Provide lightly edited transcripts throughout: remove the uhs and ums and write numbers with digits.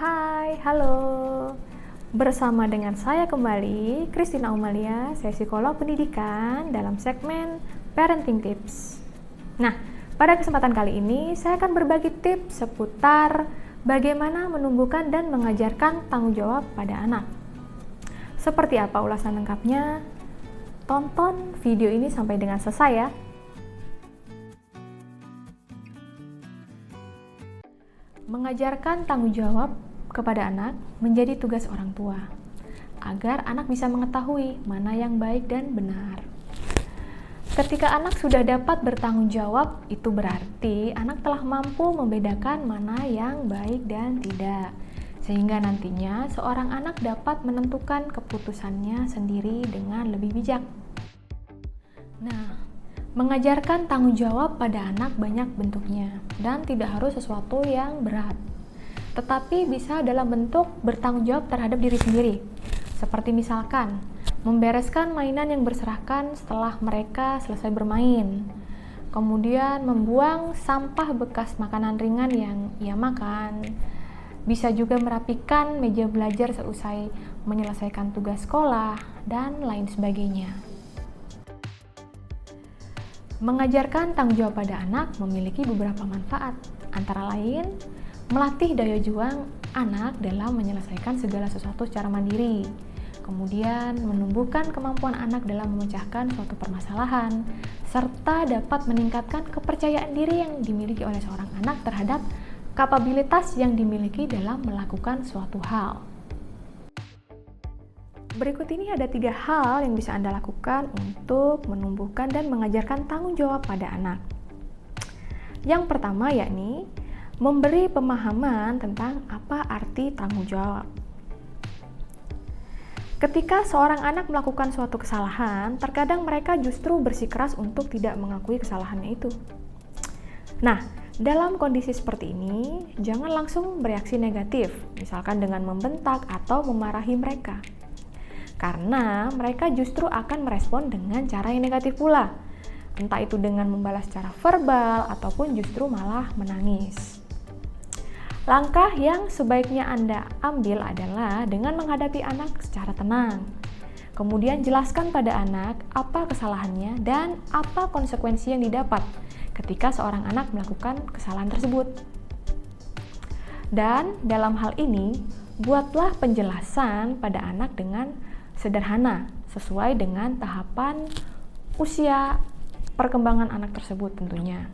Hai, halo. Bersama dengan saya kembali, Christina Aumalia, saya psikolog pendidikan dalam segmen Parenting Tips. Nah, pada kesempatan kali ini saya akan berbagi tips seputar bagaimana menumbuhkan dan mengajarkan tanggung jawab pada anak. Seperti apa ulasan lengkapnya? Tonton video ini sampai dengan selesai ya. Mengajarkan tanggung jawab kepada anak menjadi tugas orang tua, agar anak bisa mengetahui mana yang baik dan benar. Ketika anak sudah dapat bertanggung jawab, itu berarti anak telah mampu membedakan mana yang baik dan tidak, sehingga nantinya seorang anak dapat menentukan keputusannya sendiri dengan lebih bijak. Nah, mengajarkan tanggung jawab pada anak banyak bentuknya dan tidak harus sesuatu yang berat, tetapi bisa dalam bentuk bertanggung jawab terhadap diri sendiri. Seperti misalkan, membereskan mainan yang berserakan setelah mereka selesai bermain, kemudian membuang sampah bekas makanan ringan yang ia makan, bisa juga merapikan meja belajar seusai menyelesaikan tugas sekolah, dan lain sebagainya. Mengajarkan tanggung jawab pada anak memiliki beberapa manfaat, antara lain melatih daya juang anak dalam menyelesaikan segala sesuatu secara mandiri, kemudian menumbuhkan kemampuan anak dalam memecahkan suatu permasalahan, serta dapat meningkatkan kepercayaan diri yang dimiliki oleh seorang anak terhadap kapabilitas yang dimiliki dalam melakukan suatu hal. Berikut ini ada 3 hal yang bisa Anda lakukan untuk menumbuhkan dan mengajarkan tanggung jawab pada anak. Yang pertama yakni memberi pemahaman tentang apa arti tanggung jawab. Ketika seorang anak melakukan suatu kesalahan, terkadang mereka justru bersikeras untuk tidak mengakui kesalahannya itu. Nah, dalam kondisi seperti ini, jangan langsung bereaksi negatif, misalkan dengan membentak atau memarahi mereka. Karena mereka justru akan merespon dengan cara yang negatif pula, entah itu dengan membalas secara verbal ataupun justru malah menangis. Langkah yang sebaiknya Anda ambil adalah dengan menghadapi anak secara tenang. Kemudian jelaskan pada anak apa kesalahannya dan apa konsekuensi yang didapat ketika seorang anak melakukan kesalahan tersebut. Dan dalam hal ini, buatlah penjelasan pada anak dengan sederhana, sesuai dengan tahapan usia perkembangan anak tersebut tentunya.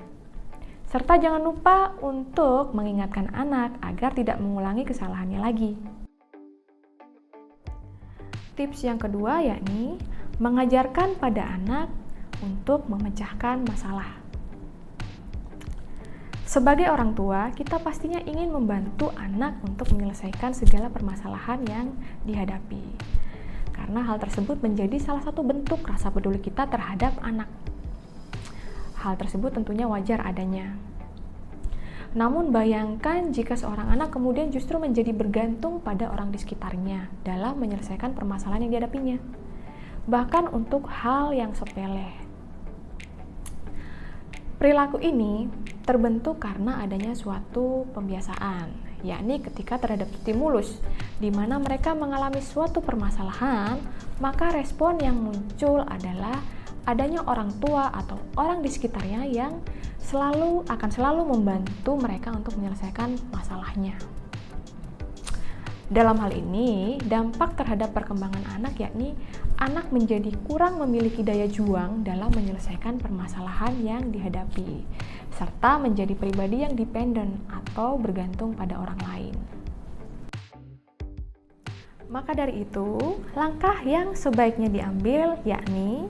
Serta jangan lupa untuk mengingatkan anak agar tidak mengulangi kesalahannya lagi. Tips yang kedua yakni mengajarkan pada anak untuk memecahkan masalah. Sebagai orang tua, kita pastinya ingin membantu anak untuk menyelesaikan segala permasalahan yang dihadapi. Karena hal tersebut menjadi salah satu bentuk rasa peduli kita terhadap anak. Hal tersebut tentunya wajar adanya. Namun bayangkan jika seorang anak kemudian justru menjadi bergantung pada orang di sekitarnya dalam menyelesaikan permasalahan yang dihadapinya. Bahkan untuk hal yang sepele. Perilaku ini terbentuk karena adanya suatu pembiasaan, yakni ketika terhadap stimulus, di mana mereka mengalami suatu permasalahan, maka respon yang muncul adalah adanya orang tua atau orang di sekitarnya yang akan selalu membantu mereka untuk menyelesaikan masalahnya. Dalam hal ini, dampak terhadap perkembangan anak yakni anak menjadi kurang memiliki daya juang dalam menyelesaikan permasalahan yang dihadapi, serta menjadi pribadi yang dependen atau bergantung pada orang lain. Maka dari itu, langkah yang sebaiknya diambil yakni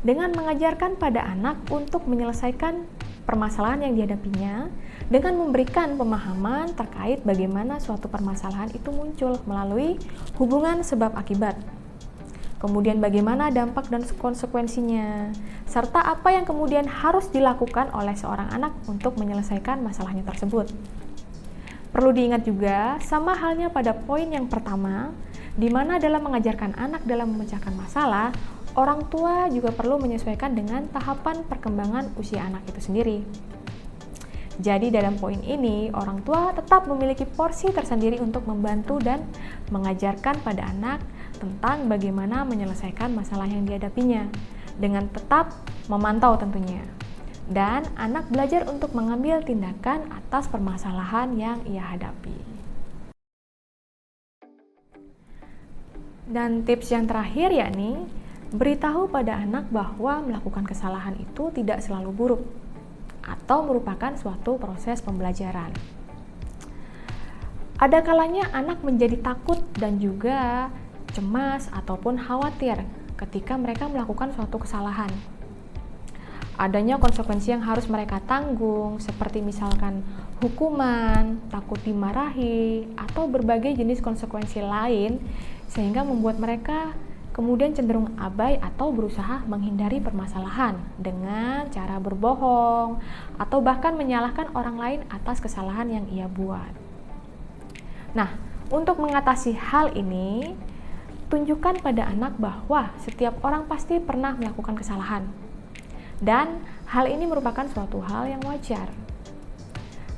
dengan mengajarkan pada anak untuk menyelesaikan permasalahan yang dihadapinya dengan memberikan pemahaman terkait bagaimana suatu permasalahan itu muncul melalui hubungan sebab akibat. Kemudian bagaimana dampak dan konsekuensinya, serta apa yang kemudian harus dilakukan oleh seorang anak untuk menyelesaikan masalahnya tersebut. Perlu diingat juga, sama halnya pada poin yang pertama, di mana dalam mengajarkan anak dalam memecahkan masalah, orang tua juga perlu menyesuaikan dengan tahapan perkembangan usia anak itu sendiri. Jadi dalam poin ini, orang tua tetap memiliki porsi tersendiri untuk membantu dan mengajarkan pada anak tentang bagaimana menyelesaikan masalah yang dihadapinya, dengan tetap memantau tentunya. Dan anak belajar untuk mengambil tindakan atas permasalahan yang ia hadapi. Dan tips yang terakhir yakni, beritahu pada anak bahwa melakukan kesalahan itu tidak selalu buruk atau merupakan suatu proses pembelajaran. Ada kalanya anak menjadi takut dan juga cemas ataupun khawatir ketika mereka melakukan suatu kesalahan. Adanya konsekuensi yang harus mereka tanggung, seperti misalkan hukuman, takut dimarahi, atau berbagai jenis konsekuensi lain, sehingga membuat mereka kemudian cenderung abai atau berusaha menghindari permasalahan dengan cara berbohong atau bahkan menyalahkan orang lain atas kesalahan yang ia buat. Nah, untuk mengatasi hal ini, tunjukkan pada anak bahwa setiap orang pasti pernah melakukan kesalahan. Dan hal ini merupakan suatu hal yang wajar.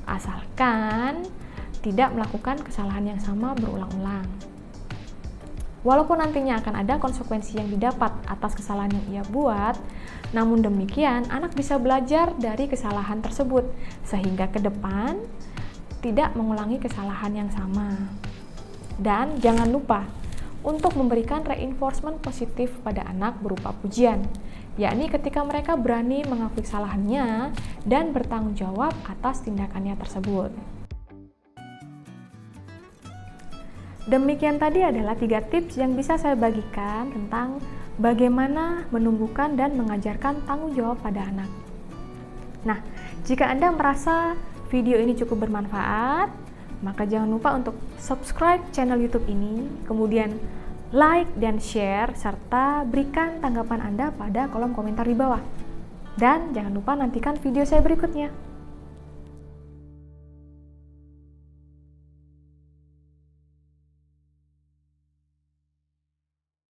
Asalkan tidak melakukan kesalahan yang sama berulang-ulang. Walaupun nantinya akan ada konsekuensi yang didapat atas kesalahan yang ia buat, namun demikian anak bisa belajar dari kesalahan tersebut sehingga ke depan tidak mengulangi kesalahan yang sama. Dan jangan lupa untuk memberikan reinforcement positif pada anak berupa pujian, yakni ketika mereka berani mengakui kesalahannya dan bertanggung jawab atas tindakannya tersebut. Demikian tadi adalah 3 tips yang bisa saya bagikan tentang bagaimana menumbuhkan dan mengajarkan tanggung jawab pada anak. Nah, jika Anda merasa video ini cukup bermanfaat, maka jangan lupa untuk subscribe channel YouTube ini, kemudian like dan share, serta berikan tanggapan Anda pada kolom komentar di bawah. Dan jangan lupa nantikan video saya berikutnya.